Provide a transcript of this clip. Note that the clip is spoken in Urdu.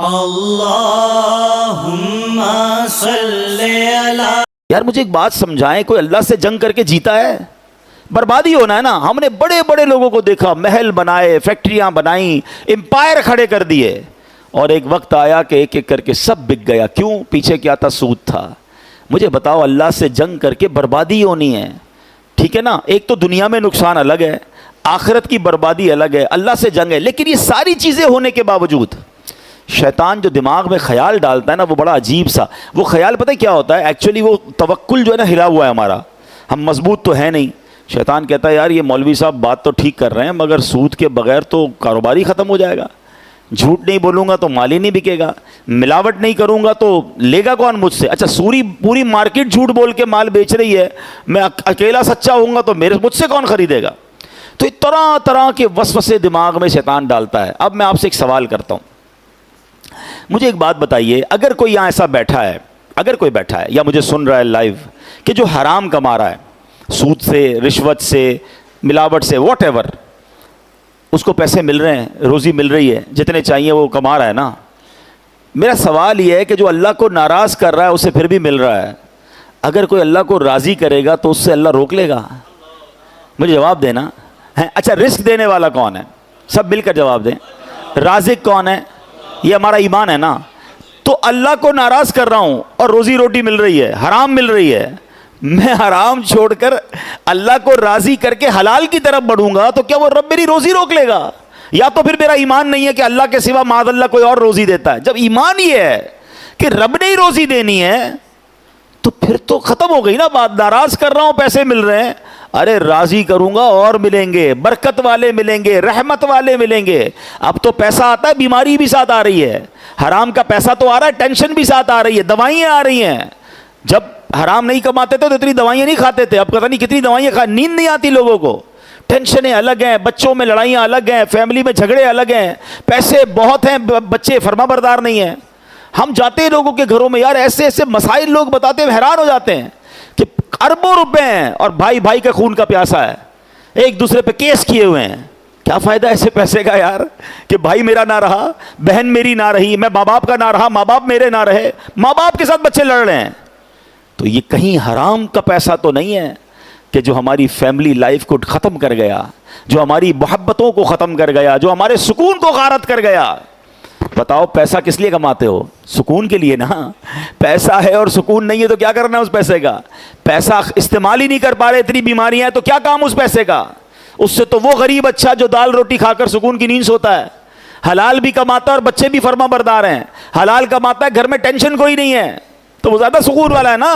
اللہم صلی علی. یار مجھے ایک بات سمجھائیں، کوئی اللہ سے جنگ کر کے جیتا ہے؟ بربادی ہونا ہے نا. ہم نے بڑے بڑے لوگوں کو دیکھا، محل بنائے، فیکٹریاں بنائیں، امپائر کھڑے کر دیے، اور ایک وقت آیا کہ ایک ایک کر کے سب بک گیا. کیوں؟ پیچھے کیا تھا؟ سود تھا. مجھے بتاؤ، اللہ سے جنگ کر کے بربادی ہونی ہے، ٹھیک ہے نا؟ ایک تو دنیا میں نقصان الگ ہے، آخرت کی بربادی الگ ہے، اللہ سے جنگ ہے. لیکن یہ ساری چیزیں ہونے کے باوجود شیطان جو دماغ میں خیال ڈالتا ہے نا، وہ بڑا عجیب سا. وہ خیال پتہ ہے کیا ہوتا ہے؟ ایکچولی وہ توکل جو ہے نا ہلا ہوا ہے ہمارا، ہم مضبوط تو ہے نہیں. شیطان کہتا ہے یار یہ مولوی صاحب بات تو ٹھیک کر رہے ہیں، مگر سود کے بغیر تو کاروبار ہی ختم ہو جائے گا. جھوٹ نہیں بولوں گا تو مال ہی نہیں بکے گا، ملاوٹ نہیں کروں گا تو لے گا کون مجھ سے؟ اچھا پوری مارکیٹ جھوٹ بول کے مال بیچ رہی ہے، میں اکیلا سچا ہوں گا تو مجھ سے کون خریدے گا؟ تو طرح طرح کے وسوسے دماغ میں شیطان ڈالتا ہے. اب میں آپ سے ایک سوال کرتا ہوں، مجھے ایک بات بتائیے، اگر کوئی یہاں ایسا بیٹھا ہے، اگر کوئی بیٹھا ہے یا مجھے سن رہا ہے لائیو، کہ جو حرام کما رہا ہے، سود سے، رشوت سے، ملاوٹ سے، واٹ ایور، اس کو پیسے مل رہے ہیں، روزی مل رہی ہے، جتنے چاہیے وہ کما رہا ہے نا. میرا سوال یہ ہے کہ جو اللہ کو ناراض کر رہا ہے اسے پھر بھی مل رہا ہے، اگر کوئی اللہ کو راضی کرے گا تو اس سے اللہ روک لے گا؟ مجھے جواب دینا ہے. اچھا رزق دینے والا کون ہے؟ سب مل کر جواب دیں. رازق کون ہے؟ یہ ہمارا ایمان ہے نا. تو اللہ کو ناراض کر رہا ہوں اور روزی روٹی مل رہی ہے، حرام مل رہی ہے، میں حرام چھوڑ کر اللہ کو راضی کر کے حلال کی طرف بڑھوں گا تو کیا وہ رب میری روزی روک لے گا؟ یا تو پھر میرا ایمان نہیں ہے کہ اللہ کے سوا معاذ اللہ کوئی اور روزی دیتا ہے. جب ایمان یہ ہے کہ رب نے ہی روزی دینی ہے تو پھر تو ختم ہو گئی نا بات. ناراض کر رہا ہوں، پیسے مل رہے ہیں، ارے راضی کروں گا اور ملیں گے، برکت والے ملیں گے، رحمت والے ملیں گے. اب تو پیسہ آتا ہے، بیماری بھی ساتھ آ رہی ہے. حرام کا پیسہ تو آ رہا ہے، ٹینشن بھی ساتھ آ رہی ہے، دوائیاں آ رہی ہیں. جب حرام نہیں کماتے تھے تو اتنی دوائیاں نہیں کھاتے تھے، اب پتہ نہیں کتنی دوائیاں نیند نہیں آتی لوگوں کو، ٹینشنیں الگ ہیں، بچوں میں لڑائیاں الگ ہیں، فیملی میں جھگڑے الگ ہیں، پیسے بہت ہیں، بچے فرما بردار نہیں ہیں. ہم جاتے ہیں لوگوں کے گھروں میں، یار ایسے ایسے مسائل لوگ بتاتے ہیں، حیران ہو جاتے ہیں کہ اربوں روپے ہیں اور بھائی بھائی کے خون کا پیاسا ہے، ایک دوسرے پہ کیس کیے ہوئے ہیں. کیا فائدہ ایسے پیسے کا یار، کہ بھائی میرا نہ رہا، بہن میری نہ رہی، میں ماں باپ کا نہ رہا، ماں باپ میرے نہ رہے، ماں باپ کے ساتھ بچے لڑ رہے ہیں. تو یہ کہیں حرام کا پیسہ تو نہیں ہے کہ جو ہماری فیملی لائف کو ختم کر گیا، جو ہماری محبتوں کو ختم کر گیا، جو ہمارے سکون کو غارت کر گیا؟ بتاؤ پیسہ کس لیے کماتے ہو؟ سکون کے لیے نا. پیسہ ہے اور سکون نہیں ہے تو کیا کرنا ہے اس پیسے کا؟ پیسہ استعمال ہی نہیں کر پا رہے، اتنی بیماریاں ہیں، تو کیا کام اس پیسے کا؟ اس سے تو وہ غریب اچھا جو دال روٹی کھا کر سکون کی نیند سوتا ہے، حلال بھی کماتا ہے اور بچے بھی فرما بردار ہیں، حلال کماتا ہے، گھر میں ٹینشن کوئی نہیں ہے، تو وہ زیادہ سکون والا ہے نا.